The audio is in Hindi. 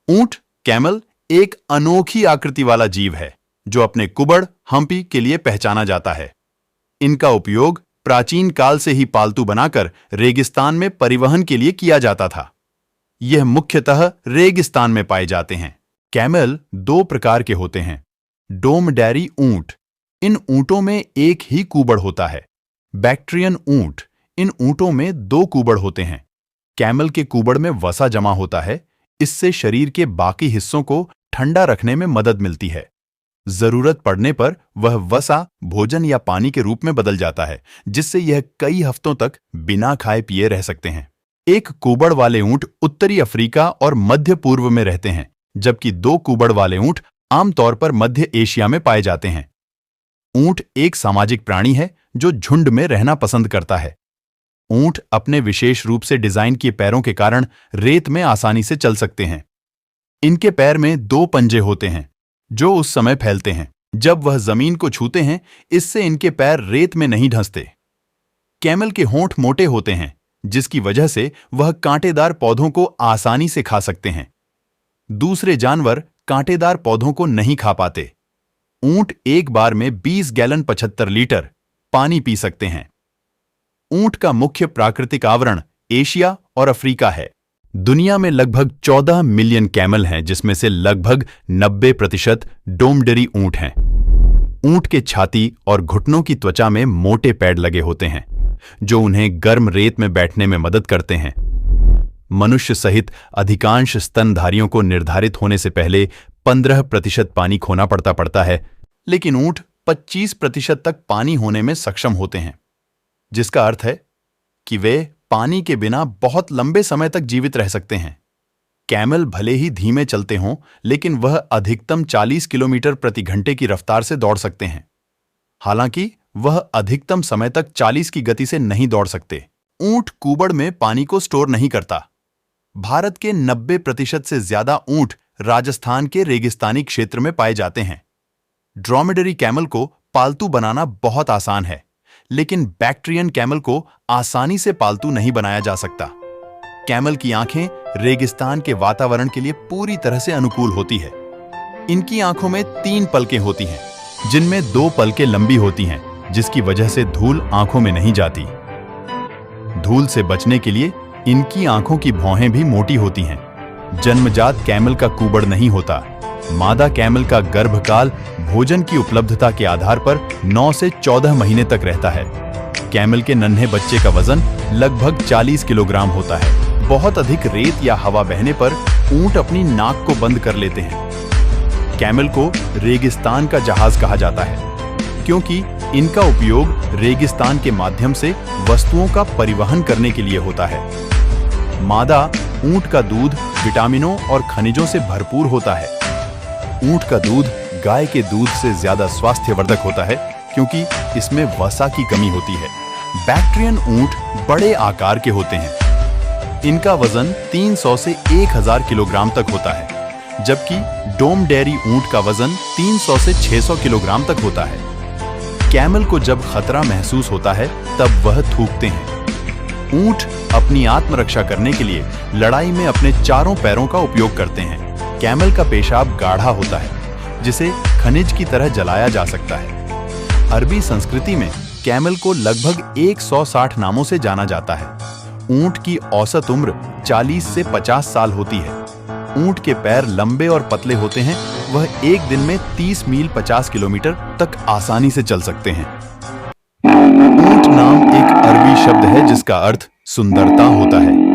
ऊंट कैमल एक अनोखी आकृति वाला जीव है जो अपने कुबड़ हम्पी के लिए पहचाना जाता है। इनका उपयोग प्राचीन काल से ही पालतू बनाकर रेगिस्तान में परिवहन के लिए किया जाता था। यह मुख्यतः रेगिस्तान में पाए जाते हैं। कैमल दो प्रकार के होते हैं। डोमडेरी ऊंट, इन ऊंटों में एक ही कुबड़ होता है। बैक्ट्रियन ऊंट, इन ऊंटों में दो कुबड़ होते हैं। कैमल के कुबड़ में वसा जमा होता है, इससे शरीर के बाकी हिस्सों को ठंडा रखने में मदद मिलती है। जरूरत पड़ने पर वह वसा भोजन या पानी के रूप में बदल जाता है, जिससे यह कई हफ्तों तक बिना खाए पिए रह सकते हैं। एक कुबड़ वाले ऊंट उत्तरी अफ्रीका और मध्य पूर्व में रहते हैं, जबकि दो कुबड़ वाले ऊंट आमतौर पर मध्य एशिया में पाए जाते हैं। ऊंट एक सामाजिक प्राणी है जो झुंड में रहना पसंद करता है। ऊंट अपने विशेष रूप से डिजाइन किए पैरों के कारण रेत में आसानी से चल सकते हैं। इनके पैर में दो पंजे होते हैं जो उस समय फैलते हैं जब वह जमीन को छूते हैं, इससे इनके पैर रेत में नहीं धंसते। कैमल के होंठ मोटे होते हैं, जिसकी वजह से वह कांटेदार पौधों को आसानी से खा सकते हैं। दूसरे जानवर कांटेदार पौधों को नहीं खा पाते। ऊंट एक बार में 20 गैलन 75 लीटर पानी पी सकते हैं। ऊंट का मुख्य प्राकृतिक आवरण एशिया और अफ्रीका है। दुनिया में लगभग 14 मिलियन कैमल हैं, जिसमें से लगभग 90% डोमडेरी ऊंट हैं। ऊंट के छाती और घुटनों की त्वचा में मोटे पैड लगे होते हैं जो उन्हें गर्म रेत में बैठने में मदद करते हैं। मनुष्य सहित अधिकांश स्तनधारियों को निर्धारित होने से पहले 15% पानी खोना पड़ता है, लेकिन ऊंट 25% तक पानी होने में सक्षम होते हैं, जिसका अर्थ है कि वे पानी के बिना बहुत लंबे समय तक जीवित रह सकते हैं। कैमल भले ही धीमे चलते हों, लेकिन वह अधिकतम 40 किलोमीटर प्रति घंटे की रफ्तार से दौड़ सकते हैं। हालांकि वह अधिकतम समय तक 40 की गति से नहीं दौड़ सकते। ऊंट कुबड़ में पानी को स्टोर नहीं करता। भारत के 90% से ज्यादा ऊंट राजस्थान के रेगिस्तानी क्षेत्र में पाए जाते हैं। ड्रोमेडरी कैमल को पालतू बनाना बहुत आसान है, लेकिन बैक्ट्रियन कैमल को आसानी से पालतू नहीं बनाया जा सकता। कैमल की आंखें रेगिस्तान के वातावरण के लिए पूरी तरह से अनुकूल होती है। इनकी आंखों में 3 पलकें होती हैं, जिनमें 2 पलकें लंबी होती हैं, जिसकी वजह से धूल आंखों में नहीं जाती। धूल से बचने के लिए इनकी आंखों की भौहें भी मोटी होती हैं। जन्मजात कैमल का कुबड़ नहीं होता। मादा कैमल का गर्भकाल भोजन की उपलब्धता के आधार पर 9 से 14 महीने तक रहता है। कैमल के नन्हे बच्चे का वजन लगभग 40 किलोग्राम होता है। बहुत अधिक रेत या हवा बहने पर ऊंट अपनी नाक को बंद कर लेते हैं। कैमल को रेगिस्तान का जहाज कहा जाता है, क्योंकि इनका उपयोग रेगिस्तान के माध्यम से वस्तुओं का परिवहन करने के लिए होता है। मादा ऊंट का दूध विटामिनों और खनिजों से भरपूर होता है। ऊंट का दूध गाय के दूध से ज्यादा स्वास्थ्यवर्धक होता है, क्योंकि इसमें वसा की कमी होती है। बैक्ट्रियन ऊंट बड़े आकार के होते हैं। इनका वजन 300 से 1000 किलोग्राम तक होता है, जबकि डोमडेरी ऊंट का वजन 300 से 600 किलोग्राम तक होता है। कैमल को जब खतरा महसूस होता है तब वह थूकते हैं। ऊंट अपनी आत्मरक्षा करने के लिए लड़ाई में अपने चारों पैरों का उपयोग करते हैं। कैमल का पेशाब गाढ़ा होता है, जिसे खनिज की तरह जलाया जा सकता है। अरबी संस्कृति में कैमल को लगभग 160 नामों से जाना जाता है। ऊंट की औसत उम्र 40 से 50 साल होती है। ऊंट के पैर लंबे और पतले होते हैं। वह एक दिन में 30 मील 50 किलोमीटर तक आसानी से चल सकते हैं। ऊंट नाम एक अरबी शब्द है जिसका अर्थ सुंदरता होता है।